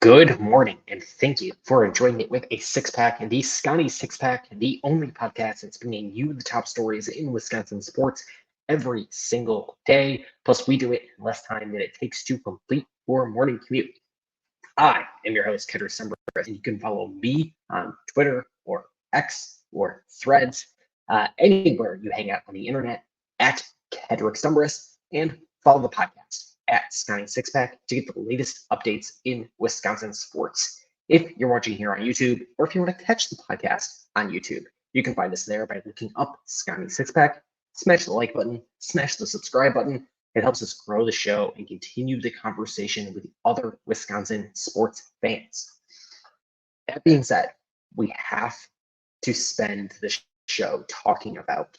Good morning, and thank you for joining it with a six pack, the Scotty Six Pack, the only podcast that's bringing you the top stories in Wisconsin sports every single day. Plus, we do it in less time than it takes to complete your morning commute. I am your host, Kedrick Summer, and you can follow me on Twitter or X or Threads, anywhere you hang out on the internet at Kedrick Summerus, and follow the podcast at Scotty Six Pack to get the latest updates in Wisconsin sports. If you're watching here on YouTube, or if you want to catch the podcast on YouTube, you can find us there by looking up Scotty Six Pack, smash the like button, smash the subscribe button. It helps us grow the show and continue the conversation with other Wisconsin sports fans. That being said, we have to spend the show talking about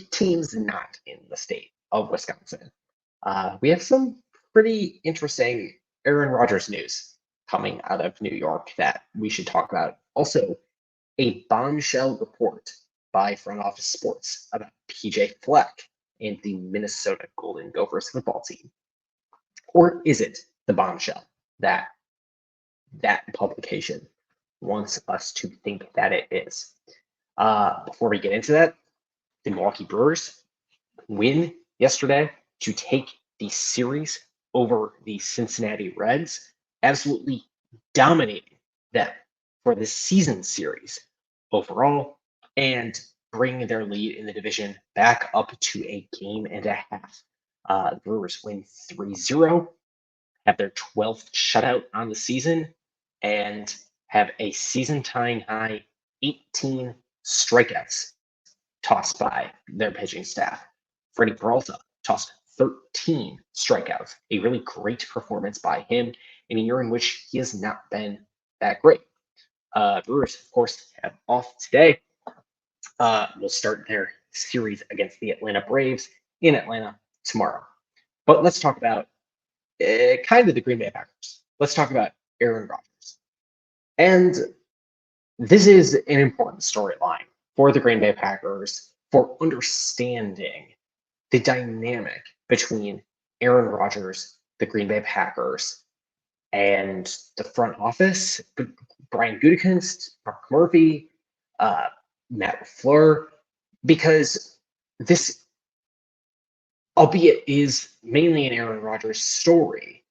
teams not in the state of Wisconsin. We have some pretty interesting Aaron Rodgers news coming out of New York that we should talk about. Also, a bombshell report by Front Office Sports about PJ Fleck and the Minnesota Golden Gophers football team. Or is it the bombshell that publication wants us to think that it is? Before we get into that, the Milwaukee Brewers win yesterday to take the series over the Cincinnati Reds, absolutely dominating them for the season series overall, and bring their lead in the division back up to a game and a half. The Brewers win 3-0, have their 12th shutout on the season, and have a season-tying high 18 strikeouts tossed by their pitching staff. Freddie Peralta tossed 13 strikeouts, a really great performance by him in a year in which he has not been that great. Brewers, of course, have off today. Will start their series against the Atlanta Braves in Atlanta tomorrow. But let's talk about kind of the Green Bay Packers. Let's talk about Aaron Rodgers. And this is an important storyline for the Green Bay Packers for understanding the dynamic between Aaron Rodgers, the Green Bay Packers, and the front office, Brian Gutekunst, Mark Murphy, Matt LaFleur, because this, albeit is mainly an Aaron Rodgers story,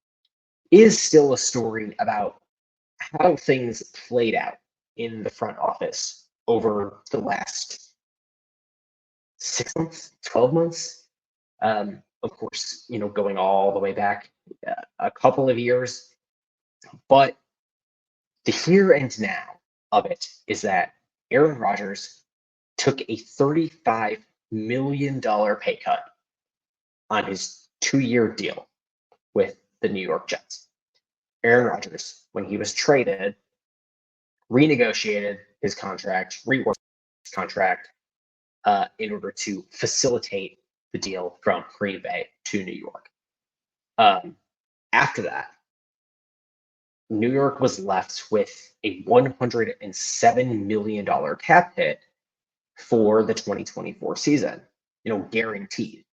is still a story about how things played out in the front office over the last 6 months, 12 months. Of course, going all the way back a couple of years. But the here and now of it is that Aaron Rodgers took a $35 million pay cut on his 2-year deal with the New York Jets. Aaron Rodgers, when he was traded, renegotiated his contract, reworked his contract in order to facilitate the deal from Green Bay to New York. After that, New York was left with a $107 million cap hit for the 2024 season, guaranteed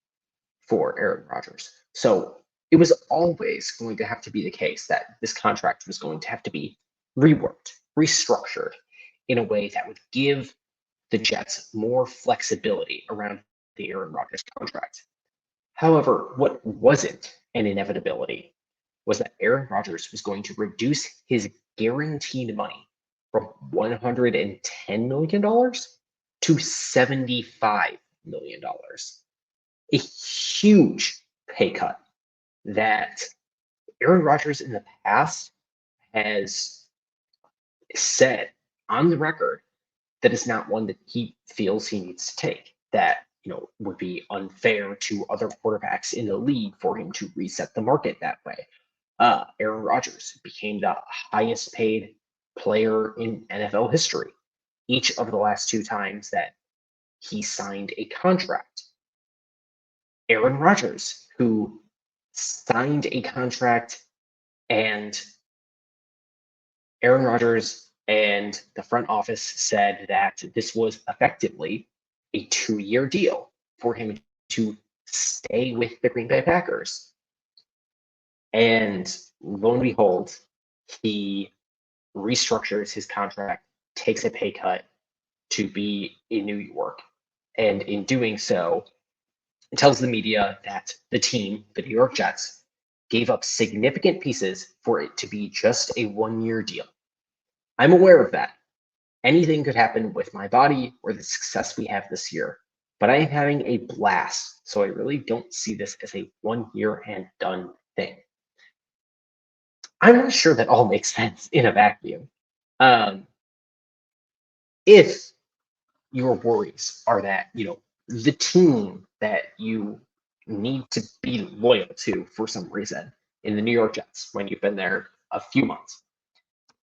for Aaron Rodgers. So it was always going to have to be the case that this contract was going to have to be reworked, restructured in a way that would give the Jets more flexibility around the Aaron Rodgers contract. However, what wasn't an inevitability was that Aaron Rodgers was going to reduce his guaranteed money from $110 million to $75 million. A huge pay cut that Aaron Rodgers in the past has said on the record that is not one that he feels he needs to take, that would be unfair to other quarterbacks in the league for him to reset the market that way. Aaron Rodgers became the highest paid player in NFL history each of the last 2 times that he signed a contract. Aaron Rodgers, who signed a contract, and Aaron Rodgers and the front office said that this was effectively a 2-year deal for him to stay with the Green Bay Packers. And lo and behold, he restructures his contract, takes a pay cut to be in New York. And in doing so, tells the media that the team, the New York Jets, gave up significant pieces for it to be just a 1 year deal. I'm aware of that. Anything could happen with my body or the success we have this year, but I am having a blast, so I really don't see this as a 1 year and done thing. I'm not sure that all makes sense in a vacuum. Um, if your worries are that, the team that you need to be loyal to for some reason in the New York Jets, when you've been there a few months,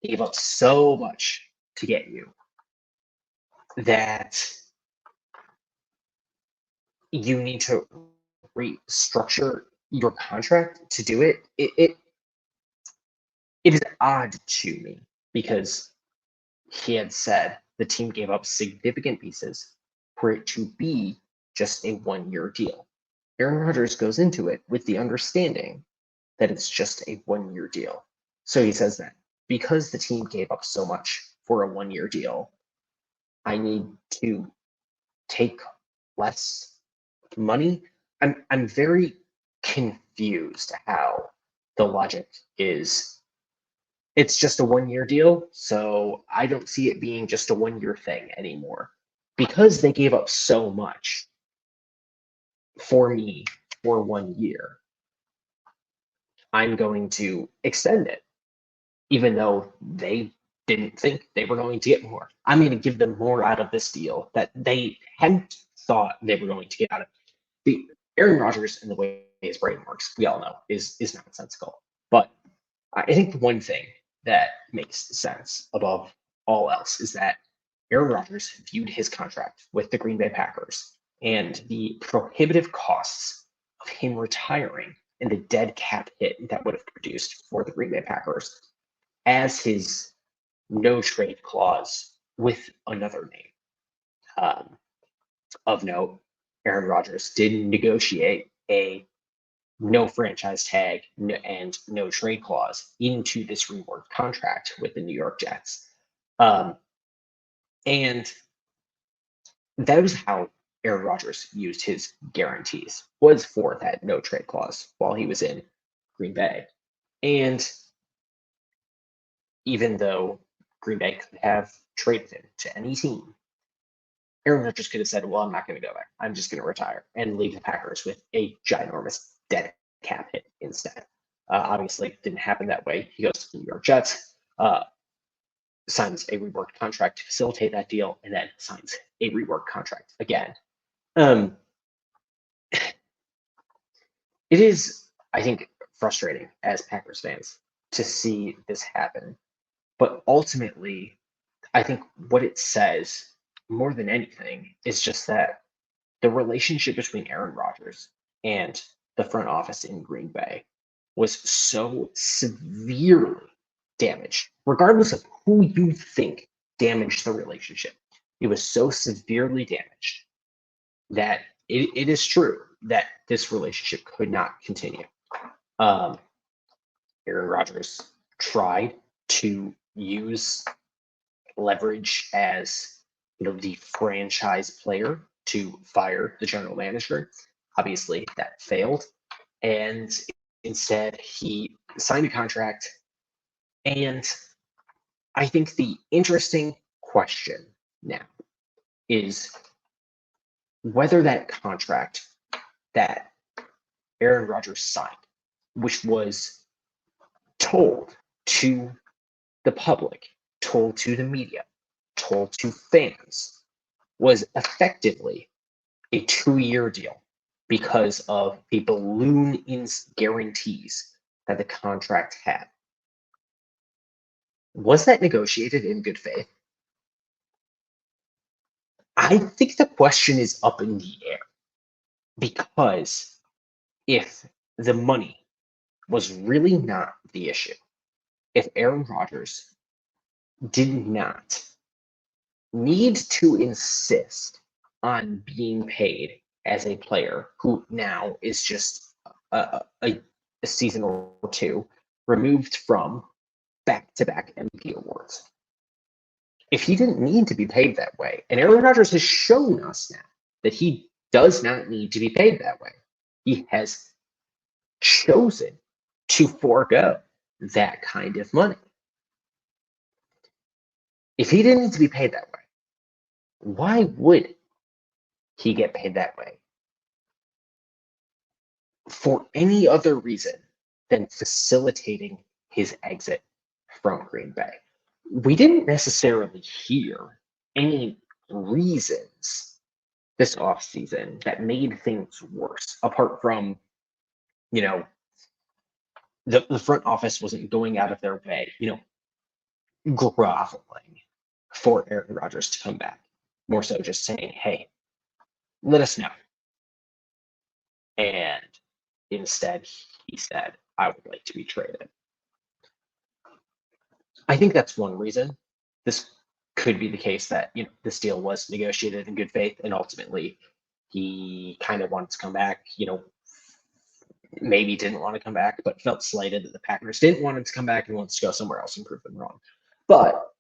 gave up so much to get you that you need to restructure your contract to do it. It is odd to me because he had said the team gave up significant pieces for it to be just a 1 year deal. Aaron Rodgers goes into it with the understanding that it's just a 1 year deal. So he says that because the team gave up so much for a 1 year deal, I need to take less money. I'm very confused how the logic is. It's just a 1 year deal, so I don't see it being just a 1 year thing anymore. Because they gave up so much for me for 1 year, I'm going to extend it, even though they didn't think they were going to get more. I'm going to give them more out of this deal that they hadn't thought they were going to get out of. The Aaron Rodgers and the way his brain works, we all know, is nonsensical. But I think the one thing that makes sense above all else is that Aaron Rodgers viewed his contract with the Green Bay Packers and the prohibitive costs of him retiring and the dead cap hit that would have produced for the Green Bay Packers as his no trade clause with another name. Of note, Aaron Rodgers did negotiate a no franchise tag and no trade clause into this reworked contract with the New York Jets. And that was how Aaron Rodgers used his guarantees, was for that no trade clause while he was in Green Bay. And even though Green Bay could have traded him to any team, Aaron Rodgers could have said, well, I'm not going to go there. I'm just going to retire and leave the Packers with a ginormous dead cap hit instead. Obviously, it didn't happen that way. He goes to the New York Jets, signs a reworked contract to facilitate that deal, and then signs a reworked contract again. It is, I think, frustrating as Packers fans to see this happen. But ultimately, I think what it says more than anything is just that the relationship between Aaron Rodgers and the front office in Green Bay was so severely damaged, regardless of who you think damaged the relationship. It was so severely damaged that it is true that this relationship could not continue. Aaron Rodgers tried to use leverage as the franchise player to fire the general manager. Obviously, that failed, and instead he signed a contract. And I think the interesting question now is whether that contract that Aaron Rodgers signed, which was told to the public, told to the media, told to fans, was effectively a 2 year deal because of a balloon in guarantees that the contract had. Was that negotiated in good faith? I think the question is up in the air because if the money was really not the issue, if Aaron Rodgers did not need to insist on being paid as a player who now is just a season or two removed from back-to-back MVP awards. If he didn't need to be paid that way, and Aaron Rodgers has shown us now that he does not need to be paid that way, he has chosen to forego that kind of money. If he didn't need to be paid that way, why would he get paid that way for any other reason than facilitating his exit from Green Bay? We didn't necessarily hear any reasons this offseason that made things worse, apart from, the front office wasn't going out of their way, groveling for Aaron Rodgers to come back. More so just saying, hey, let us know. And instead, he said, I would like to be traded. I think that's one reason. This could be the case that, this deal was negotiated in good faith, and ultimately he kind of wanted to come back, maybe didn't want to come back, but felt slighted that the Packers didn't want him to come back and wants to go somewhere else and prove them wrong. But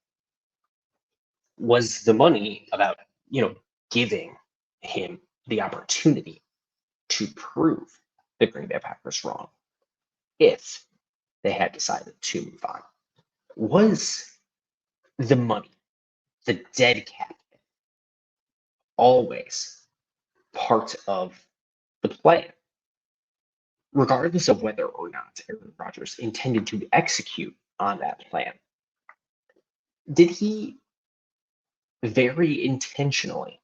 was the money about, giving him the opportunity to prove the Green Bay Packers wrong if they had decided to move on? Was the money, the dead cap, always part of the plan, regardless of whether or not Aaron Rodgers intended to execute on that plan? Did he very intentionally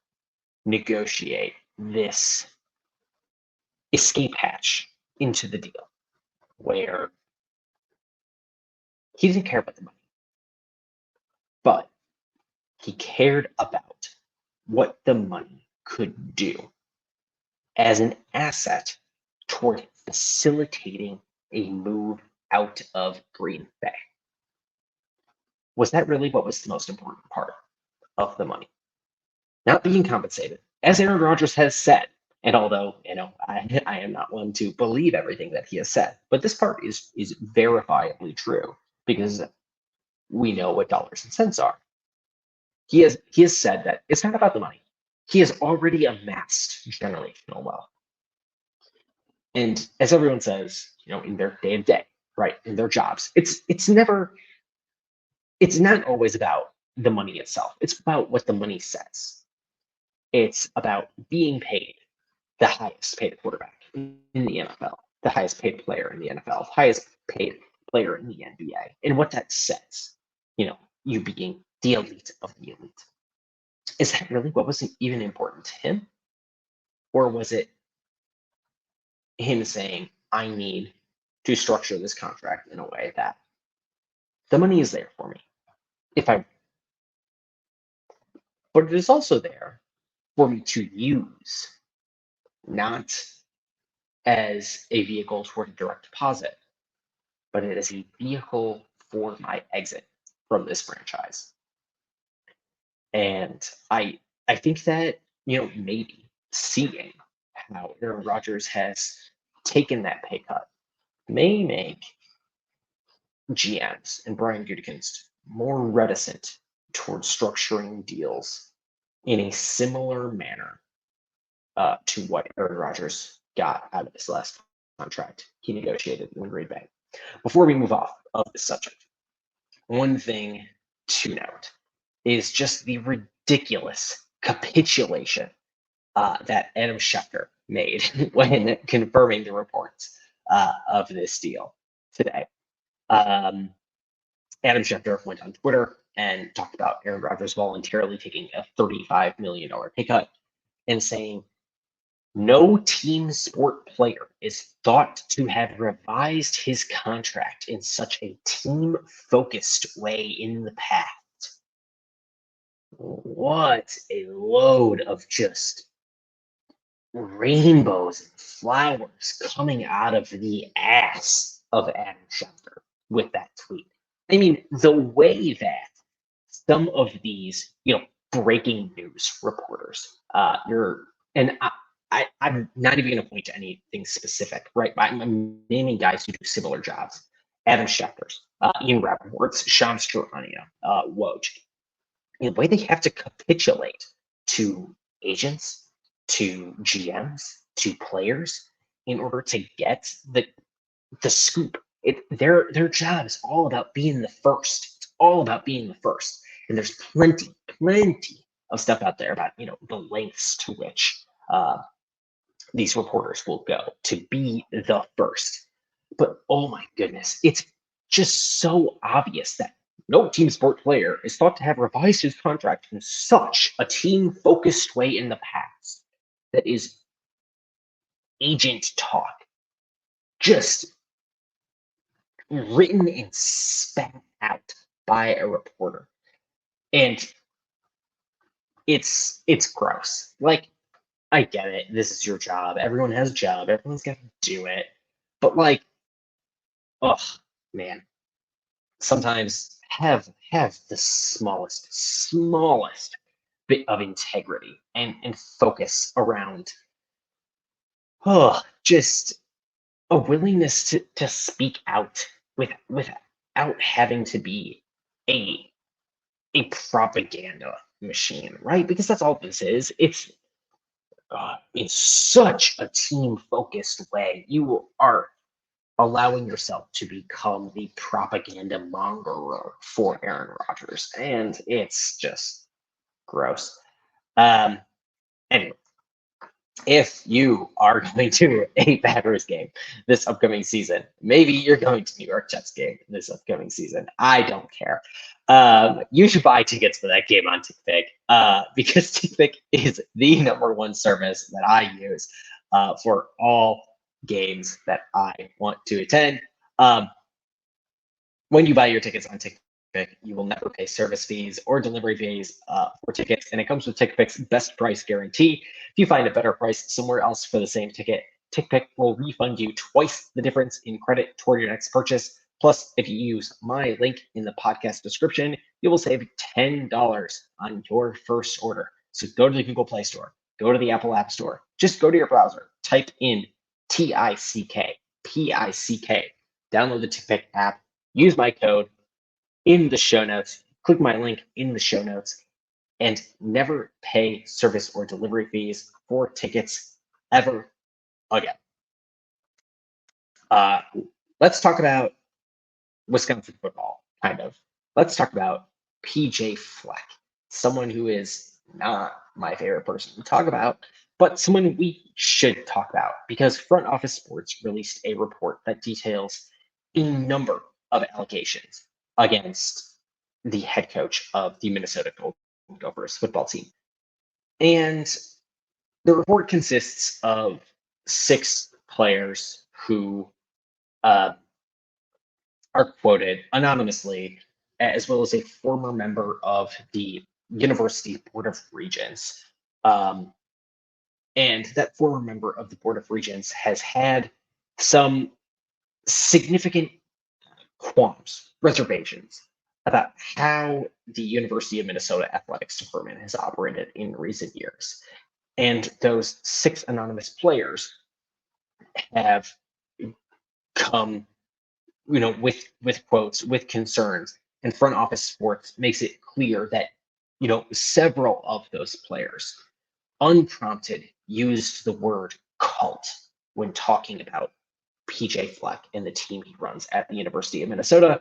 negotiate this escape hatch into the deal where he didn't care about the money, but he cared about what the money could do as an asset toward facilitating a move out of Green Bay? Was that really what was the most important part of the money? Not being compensated, as Aaron Rodgers has said. And although, I am not one to believe everything that he has said, but this part is verifiably true because we know what dollars and cents are. He has said that it's not about the money. He has already amassed generational wealth. And as everyone says, in their day to day, right, in their jobs, it's not always about the money itself. It's about what the money says. It's about being paid the highest paid quarterback in the NFL, the highest paid player in the NFL, highest paid player in the NBA, and what that says. You being the elite of the elite. Is that really what was even important to him? Or was it him saying, I need to structure this contract in a way that the money is there for me, but it is also there for me to use, not as a vehicle toward a direct deposit, but it is a vehicle for my exit from this franchise. And I think that, maybe seeing how Aaron Rodgers has taken that pay cut may make GMs and Brian Gutekunst more reticent towards structuring deals in a similar manner to what Aaron Rodgers got out of his last contract he negotiated in Green Bay. Before we move off of this subject, one thing to note is just the ridiculous capitulation that Adam Schefter made when confirming the reports of this deal today. Adam Schefter went on Twitter and talked about Aaron Rodgers voluntarily taking a $35 million pay cut and saying, no team sport player is thought to have revised his contract in such a team-focused way in the past. What a load of just rainbows and flowers coming out of the ass of Adam Schefter with that tweet. I mean, the way that some of these, breaking news reporters, I'm not even going to point to anything specific, right? I'm naming guys who do similar jobs. Adam Schefter's, Ian Rappaport's, Shams Charania, Woj. The way they have to capitulate to agents, to GMs, to players in order to get the scoop. Their job is all about being the first. It's all about being the first. And there's plenty of stuff out there about the lengths to which these reporters will go to be the first. But oh my goodness, it's just so obvious that no team sport player is thought to have revised his contract in such a team-focused way in the past that is agent talk, just written and spat out by a reporter. And it's gross. Like, I get it. This is your job. Everyone has a job. Everyone's got to do it. But like, oh man, sometimes have the smallest bit of integrity and focus around just a willingness to speak out without having to be a propaganda machine, right? Because that's all this is. It's in such a team focused way. You are allowing yourself to become the propaganda mongerer for Aaron Rodgers, and it's just gross. Anyway, if you are going to a Packers game this upcoming season, maybe you're going to New York Jets game this upcoming season. I don't care. You should buy tickets for that game on TickPick because TickPick is the #1 service that I use for all games that I want to attend. When you buy your tickets on TickPick, you will never pay service fees or delivery fees for tickets, and it comes with TickPick's best price guarantee. If you find a better price somewhere else for the same ticket, TickPick will refund you twice the difference in credit toward your next purchase. Plus, if you use my link in the podcast description, you will save $10 on your first order. So go to the Google Play Store, go to the Apple App Store, just go to your browser, type in TICK, PICK, download the TickPick app, use my code in the show notes, click my link in the show notes, and never pay service or delivery fees for tickets ever again. Let's talk about Wisconsin football, kind of. Let's talk about PJ Fleck, someone who is not my favorite person to talk about, but someone we should talk about because Front Office Sports released a report that details a number of allegations against the head coach of the Minnesota Golden Gophers football team. And the report consists of 6 players who are quoted anonymously, as well as a former member of the University Board of Regents. And that former member of the Board of Regents has had some significant qualms, reservations about how the University of Minnesota athletics department has operated in recent years. And those 6 anonymous players have come, with quotes, with concerns, and Front Office Sports makes it clear that, several of those players, unprompted, used the word cult when talking about PJ Fleck and the team he runs at the University of Minnesota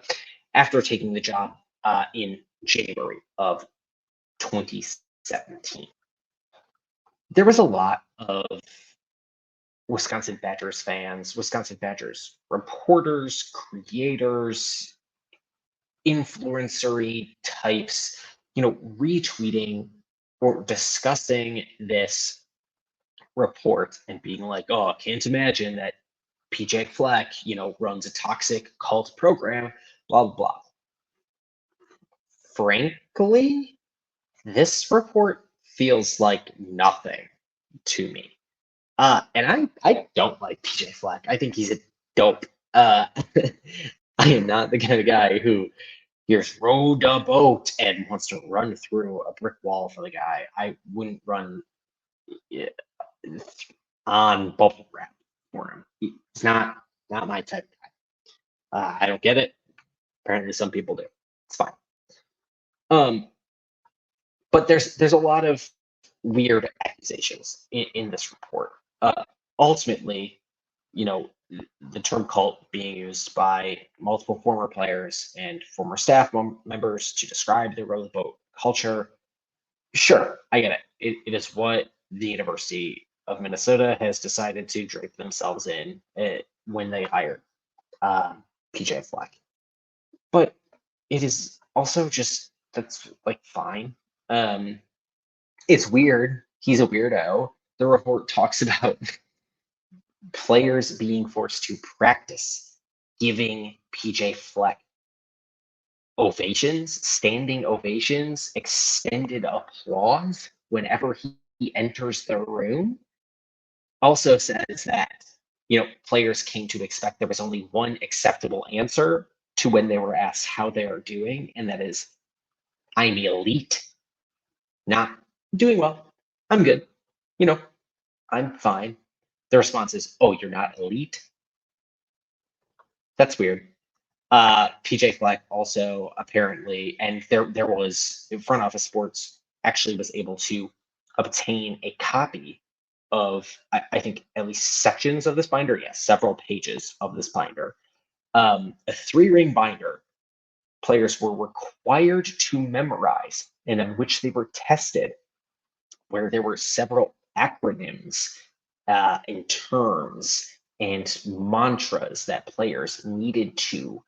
after taking the job in January of 2017. There was a lot of Wisconsin Badgers fans, Wisconsin Badgers reporters, creators, influencery types, retweeting or discussing this report and being like, oh, I can't imagine that PJ Fleck, runs a toxic cult program, blah, blah, blah. Frankly, this report feels like nothing to me. And I don't like PJ Fleck. I think he's a dope. I am not the kind of guy who hears rowed a boat and wants to run through a brick wall for the guy. I wouldn't run on bubble wrap for him. He's not my type of guy. I don't get it. Apparently, some people do. It's fine. Um, but there's a lot of weird accusations in this report. Ultimately, you know, the term cult being used by multiple former players and former staff members to describe the row the boat culture. Sure, I get it. It is what the University of Minnesota has decided to drape themselves in when they hired PJ Fleck. But it is also just that's like fine. Um, it's weird. He's a weirdo. The report talks about players being forced to practice giving PJ Fleck ovations, standing ovations, extended applause whenever he enters the room. Also says that, players came to expect there was only one acceptable answer to when they were asked how they are doing, and that is, I'm elite, not doing well. I'm good. You know, I'm fine. The response is, oh, you're not elite? That's weird. PJ Fleck also apparently, and there was front office sports actually was able to obtain a copy of I think at least sections of this binder. Yes, several pages of this binder. A 3-ring binder. Players were required to memorize, and in which they were tested, where there were several acronyms and terms and mantras that players needed to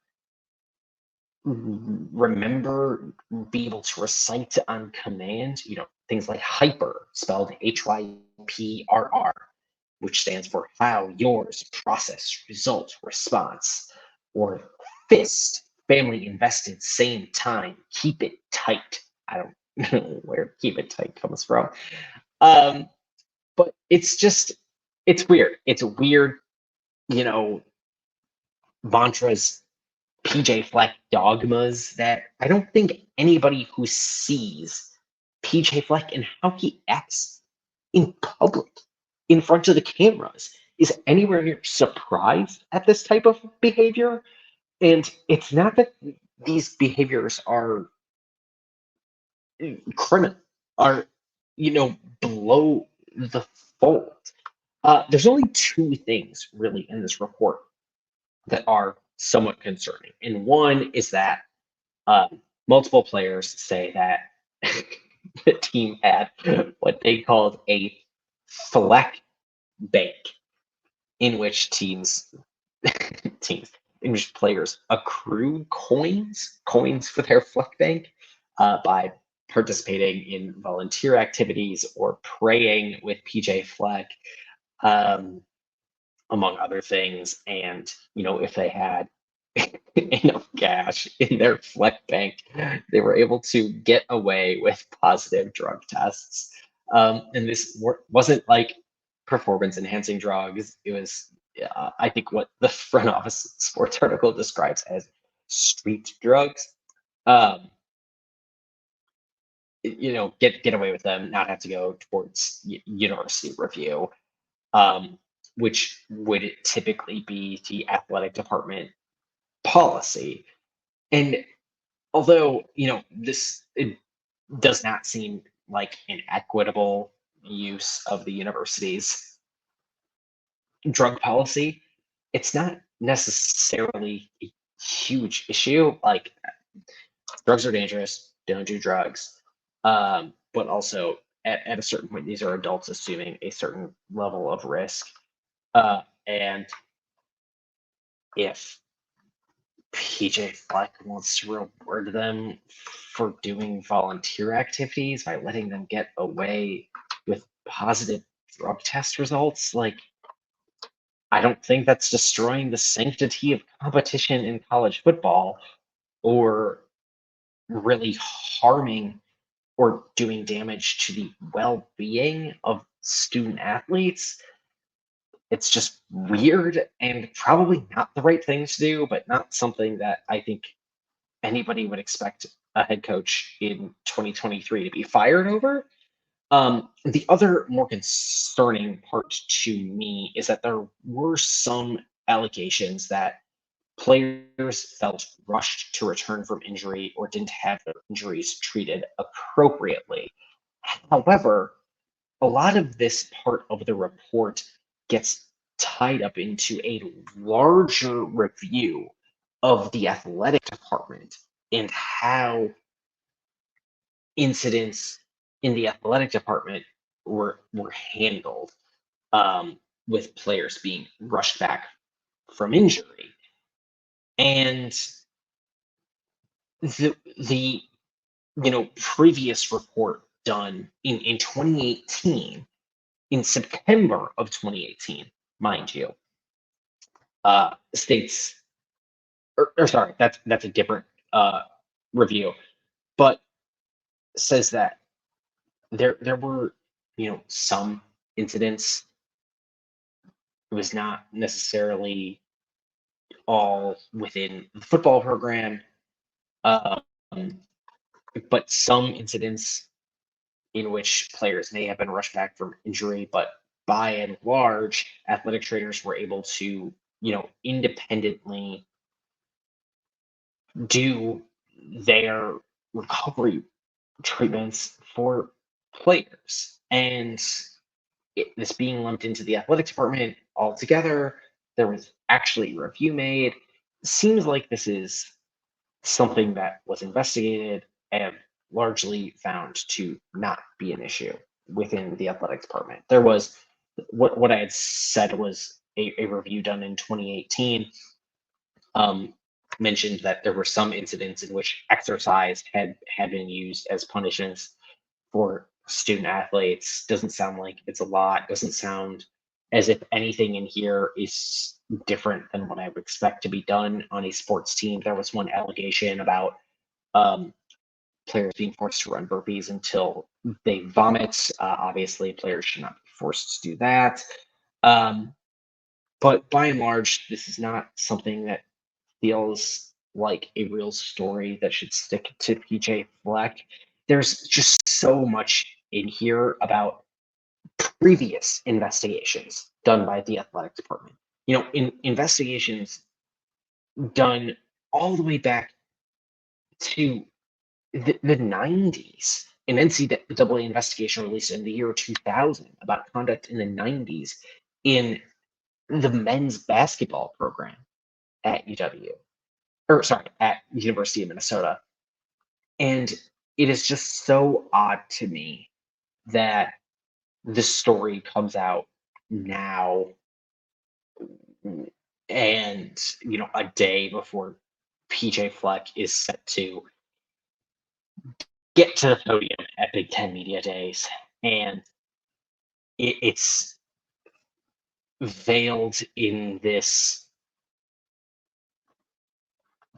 remember, be able to recite on command, things like hyper, spelled HYPRR, which stands for how, yours, process, result, response, or fist, family invested, same time, keep it tight. I don't know where keep it tight comes from. Um, but it's weird. It's weird, you know, mantras, PJ Fleck dogmas that I don't think anybody who sees PJ Fleck and how he acts in public, in front of the cameras, is anywhere near surprised at this type of behavior. And it's not that these behaviors are criminal, are, below the fold. There's only two things really in this report that are somewhat concerning. And one is that multiple players say that the team had what they called a Fleck bank, in which teams in which players accrue coins for their Fleck bank by participating in volunteer activities or praying with PJ Fleck, um, among other things. And if they had enough cash in their Fleck bank, they were able to get away with positive drug tests. And this wasn't like performance enhancing drugs. It was, I think, what the front office sports article describes as street drugs. Um, get away with them, not have to go towards university review, um, which would typically be the athletic department policy. And although, this it does not seem like an equitable use of the university's drug policy, it's not necessarily a huge issue. Like, drugs are dangerous, don't do drugs. But also, at a certain point, these are adults assuming a certain level of risk. And if PJ Fleck wants to reward them for doing volunteer activities by letting them get away with positive drug test results. Like, I don't think that's destroying the sanctity of competition in college football or really harming or doing damage to the well being of student athletes. It's just weird and probably not the right thing to do, but not something that I think anybody would expect a head coach in 2023 to be fired over. The other more concerning part to me is that there were some allegations that players felt rushed to return from injury or didn't have their injuries treated appropriately. However, a lot of this part of the report gets tied up into a larger review of the athletic department and how incidents in the athletic department were handled, with players being rushed back from injury. And the previous report done in 2018, in September of 2018, mind you, states, or sorry, that's a different review, but says that there were some incidents. It was not necessarily all within the football program, um, but some incidents in which players may have been rushed back from injury, but by and large, athletic trainers were able to, independently do their recovery treatments for players. And this being lumped into the athletic department altogether, there was actually a review made. Seems like this is something that was investigated and largely found to not be an issue within the athletic department. There was what I had said was a review done in 2018, mentioned that there were some incidents in which exercise had been used as punishments for student athletes. Doesn't sound like it's a lot. Doesn't sound as if anything in here is different than what I would expect to be done on a sports team. There was one allegation about um, players being forced to run burpees until they vomit. Obviously, players should not be forced to do that. Um, but by and large, this is not something that feels like a real story that should stick to PJ Fleck. There's just so much in here about previous investigations done by the athletic department. In investigations done all the way back to the 90s. An NCAA investigation released in the year 2000 about conduct in the 90s in the men's basketball program at UW, or sorry, at University of Minnesota. And it is just so odd to me that this story comes out now, and a day before PJ Fleck is set to get to the podium at Big Ten Media Days, and it's veiled in this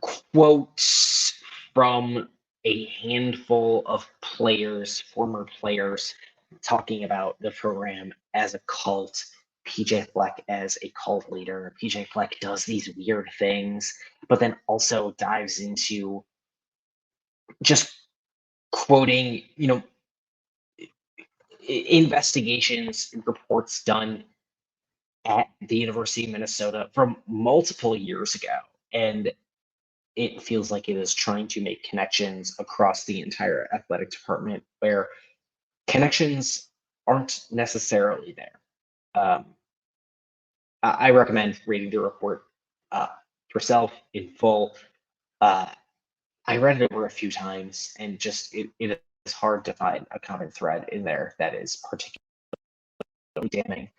quotes from a handful of players, former players, talking about the program as a cult, PJ Fleck as a cult leader. PJ Fleck does these weird things, but then also dives into just quoting, investigations and reports done at the University of Minnesota from multiple years ago. And it feels like it is trying to make connections across the entire athletic department where connections aren't necessarily there. Um, I recommend reading the report yourself in full. Uh, I read it over a few times, and just it is hard to find a common thread in there that is particularly damning,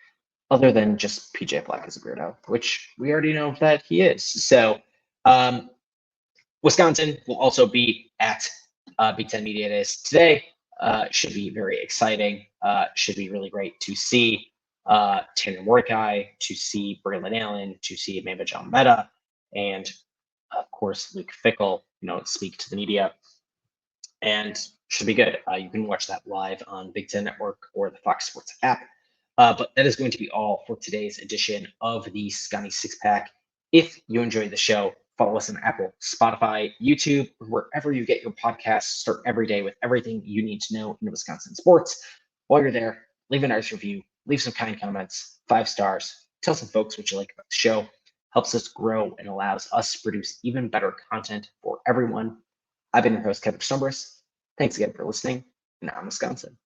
other than just PJ Fleck is a weirdo, which we already know that he is. So, Wisconsin will also be at Big Ten Media Days today. Should be very exciting. Should be really great to see Tanner Mordecai, to see Braylon Allen, to see Amanda John Meta, and of course Luke Fickle, speak to the media, and should be good. You can watch that live on Big Ten Network or the Fox Sports app. But that is going to be all for today's edition of the Scotty Six Pack. If you enjoyed the show, follow us on Apple, Spotify, YouTube, wherever you get your podcasts. Start every day with everything you need to know in Wisconsin sports. While you're there, leave a nice review, leave some kind comments, 5 stars, tell some folks what you like about the show. helps us grow and allows us to produce even better content for everyone. I've been your host, Kevin Stumbris. Thanks again for listening, and I'm Wisconsin.